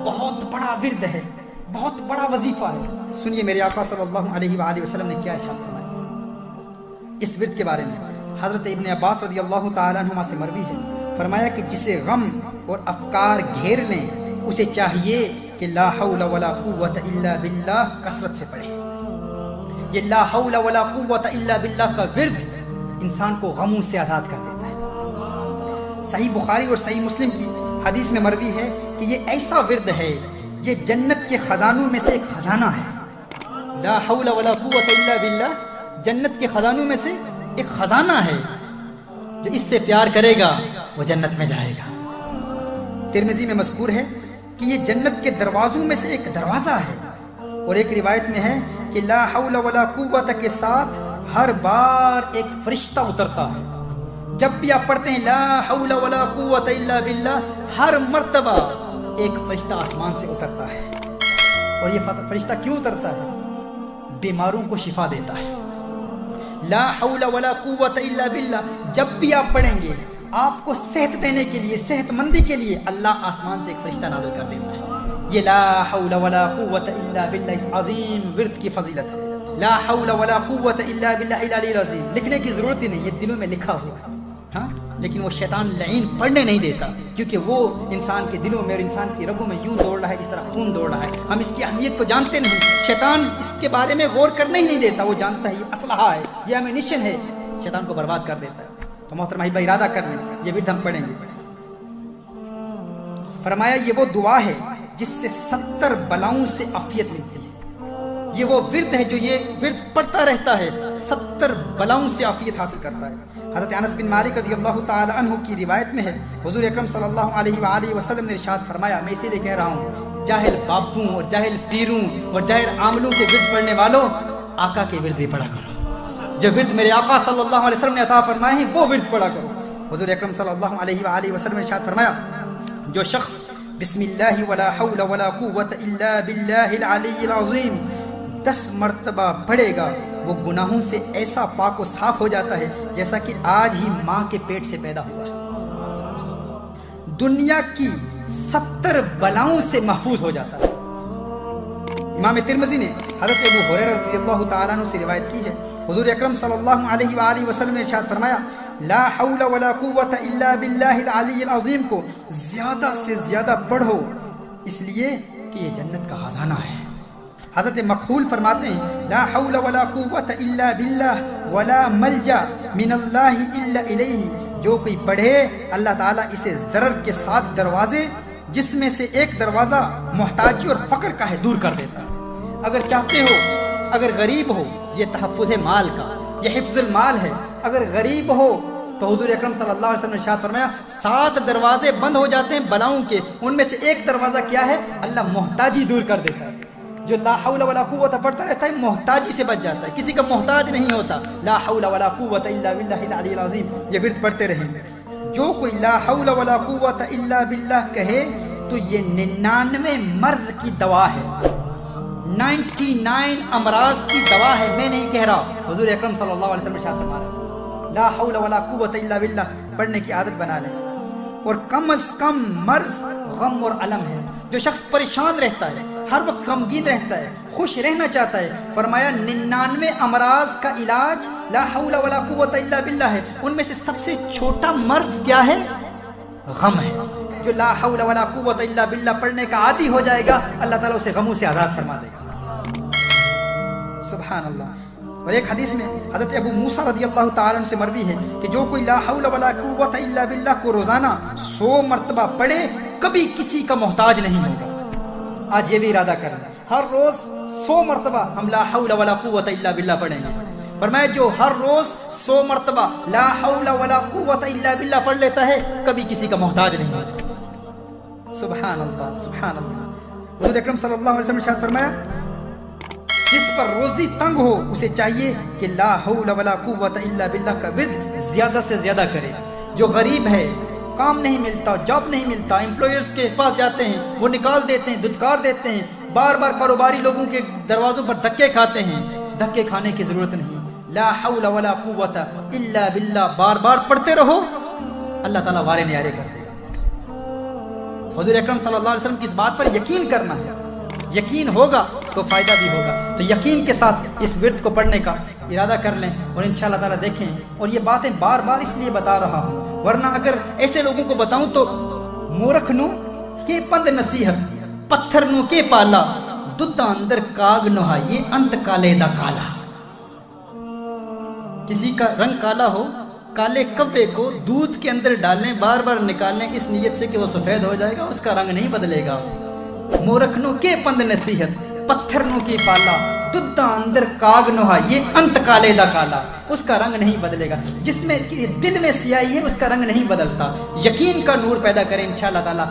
بہت بڑا ورد ہے، بہت بڑا وظیفہ ہے۔ سنیے میرے آقا صلی اللہ علیہ وآلہ وسلم نے کیا ارشاد فرمایا اس ورد کے بارے میں۔ حضرت ابن عباس رضی اللہ تعالیٰ عنہما سے مروی ہے، فرمایا کہ جسے غم اور افکار گھیر لیں اسے چاہیے کہ لا حول ولا قوت الا باللہ کثرت سے پڑھے۔ یہ لا حول ولا قوت الا باللہ کا ورد انسان کو غموں سے آزاد کر دیتا ہے۔ صحیح بخاری اور صحیح مسلم کی حدیث میں مروی ہے کہ یہ ایسا ورد ہے، یہ جنت کے خزانوں میں سے ایک خزانہ ہے۔ لا حول ولا قوت الا باللہ جنت کے خزانوں میں سے ایک خزانہ ہے، جو اس سے پیار کرے گا وہ جنت میں جائے گا۔ ترمذی میں مذکور ہے کہ یہ جنت کے دروازوں میں سے ایک دروازہ ہے، اور ایک روایت میں ہے کہ لا حول ولا قوت کے ساتھ ہر بار ایک فرشتہ اترتا ہے۔ جب بھی آپ پڑھتے ہیں لا حول ولا قوت الا باللہ، ہر مرتبہ ایک فرشتہ آسمان سے اترتا ہے۔ اور یہ فرشتہ کیوں اترتا ہے؟ بیماروں کو شفا دیتا ہے۔ لا حول ولا قوت الا باللہ جب بھی آپ پڑھیں گے، آپ کو صحت دینے کے لیے، صحت مندی کے لیے اللہ آسمان سے ایک فرشتہ نازل کر دیتا ہے۔ یہ لا حول ولا قوت الا باللہ اس عظیم ورد کی فضیلت ہے۔ لا حول ولا قوت الا باللہ العلی العظیم لکھنے کی ضرورت ہی نہیں، یہ دلوں میں لکھا ہوا ہے، ہاں، لیکن وہ شیطان لعین پڑھنے نہیں دیتا، کیونکہ وہ انسان کے دلوں میں اور انسان کی رگوں میں یوں دوڑ رہا ہے جس طرح خون دوڑ رہا ہے۔ ہم اس کی اہمیت کو جانتے نہیں، شیطان اس کے بارے میں غور کرنے ہی نہیں دیتا، وہ جانتا ہے یہ اسلحہ ہے، یہ ایمونیشن ہے، شیطان کو برباد کر دیتا ہے۔ تو محترم احبہ ارادہ کر لیں، یہ ورد ہم پڑھیں گے۔ فرمایا یہ وہ دعا ہے جس سے 70 بلاؤں سے عافیت ملتی ہے۔ یہ وہ ورد ہے جو یہ ورد پڑھتا رہتا ہے، 70 بلاؤں سے عافیت حاصل کرتا ہے۔ حضرت انس بن مالک رضی اللہ تعالی عنہ کی روایت میں ہے، حضور اکرم صلی اللہ علیہ وآلہ وسلم نے ارشاد فرمایا، میں اسی لیے کہہ رہا ہوں جاہل بابوں اور جاہل پیروں اور جاہل عاملوں کے ورد پڑھنے والوں، آقا کے ورد بھی پڑھا کرو۔ جو ورد میرے آقا صلی اللہ علیہ وسلم نے عطا فرمائے ہیں وہ ورد پڑھا کرو۔ حضور اکرم صلی اللہ علیہ وآلہ وسلم نے ارشاد فرمایا، جو شخص بسم اللہ ولا حول ولا قوت الا باللہ العلی العظیم 10 مرتبہ پڑھے گا، وہ گناہوں سے ایسا پاک و صاف ہو جاتا ہے جیسا کہ آج ہی ماں کے پیٹ سے پیدا ہوا ہے۔ دنیا کی 70 بلاؤں سے محفوظ ہو جاتا ہے۔ امام ترمذی نے حضرت ابو ہریرہ رضی اللہ تعالیٰ عنہ سے روایت کی ہے، حضور اکرم صلی اللہ علیہ وآلہ وسلم نے ارشاد فرمایا، لا حول ولا قوت الا باللہ العلی العظیم کو زیادہ سے زیادہ پڑھو، اس لیے کہ یہ جنت کا خزانہ ہے۔ حضرت مقحول فرماتے ہیں، لا حول ولا قوت الا باللہ ولا ملجا من اللہ الا الیہ، جو کوئی پڑھے اللہ تعالیٰ اسے ضرر کے 7 دروازے جس میں سے ایک دروازہ محتاجی اور فقر کا ہے دور کر دیتا ہے۔ اگر چاہتے ہو، اگر غریب ہو، یہ تحفظ مال کا، یہ حفظ المال ہے، اگر غریب ہو تو حضور اکرم صلی اللہ علیہ وسلم نے ارشاد فرمایا 7 دروازے بند ہو جاتے ہیں بلاؤں کے، ان میں سے ایک دروازہ کیا ہے؟ اللہ محتاجی دور کر دیتا ہے۔ جو لا حول ولا قوت پڑھتا رہتا ہے محتاجی سے بچ جاتا ہے، کسی کا محتاج نہیں ہوتا۔ لا حول ولا قوت الا باللہ العلی العظیم یہ ورد پڑھتے رہیں۔ جو کوئی لا حول ولا قوت الا باللہ کہے تو یہ 99 مرض کی دوا ہے، 99 امراض کی دوا ہے، میں نہیں کہہ رہا، حضور اکرم صلی اللہ علیہ وسلم ارشاد فرما رہے ہیں۔ لا حول ولا قوت الا باللہ پڑھنے کی عادت بنا لیں، اور کم از کم مرض غم اور علم ہے۔ جو شخص پریشان رہتا ہے، ہر وقت غمگین رہتا ہے، خوش رہنا چاہتا ہے، فرمایا 99 امراض کا علاج لا حول ولا قوت الا باللہ ہے، ان میں سے سب سے چھوٹا مرض کیا ہے؟ غم ہے۔ جو لا حول ولا قوت الا باللہ پڑھنے کا عادی ہو جائے گا، اللہ تعالیٰ اسے غموں سے آزاد فرما دے گا۔ سبحان اللہ۔ اور ایک حدیث میں حضرت ابو موسیٰ رضی اللہ تعالیٰ عنہ سے مروی ہے کہ جو کوئی لا حول ولا قوت الا باللہ کو روزانہ 100 مرتبہ پڑھے کبھی کسی کا محتاج نہیں ہوگا۔ آج یہ بھی ارادہ کریں، ہر روز 100 مرتبہ ہم لا حول ولا قوت الا باللہ پڑھیں گے۔ فرمایا جو ہر روز 100 مرتبہ لا حول ولا قوت الا باللہ پڑھ لیتا ہے کبھی کسی کا محتاج نہیں ہوتا۔ سبحان اللہ، سبحان اللہ۔ حضور اکرم صلی اللہ علیہ وسلم نے ارشاد فرمایا، جس پر روزی تنگ ہو اسے چاہیے کہ لا حول ولا قوت الا باللہ کا ورد زیادہ سے زیادہ کرے۔ جو غریب ہے، کام نہیں ملتا، جاب نہیں ملتا، امپلائرز کے پاس جاتے ہیں، وہ نکال دیتے ہیں، دھتکار دیتے ہیں، بار بار کاروباری لوگوں کے دروازوں پر دھکے کھاتے ہیں، دھکے کھانے کی ضرورت نہیں۔ لا حول ولا قوت الا باللہ بار بار پڑھتے رہو، اللہ تعالیٰ وارے نیارے کر دے گا۔ حضور اکرم صلی اللہ علیہ وسلم کی اس بات پر یقین کرنا ہے. یقین ہوگا تو فائدہ بھی ہوگا. تو یقین کے ساتھ اس ورد کو پڑھنے کا ارادہ کر لیں اور انشاءاللہ تعالیٰ دیکھیں. اور یہ باتیں بار بار اس لیے بتا رہا ہوں، ورنہ اگر ایسے لوگوں کو بتاؤں تو مورکھ نو کے پند نصیحت پتھر نو کے پالا دودھ اندر کاگ نوہا یہ انت کالے دا کالا. کسی کا رنگ کالا ہو، کالے کبے کو دودھ کے اندر ڈالیں، بار بار نکالیں اس نیت سے کہ وہ سفید ہو جائے گا، اس کا رنگ نہیں بدلے گا. مورکھنوں کے پند نصیحت پتھرنوں کی پالا دودھ اندر کاگ نوہا یہ انت کالے دا کالا. اس کا رنگ نہیں بدلے گا. جس میں دل میں سیاہی ہے اس کا رنگ نہیں بدلتا. یقین کا نور پیدا کریں انشاءاللہ تعالی.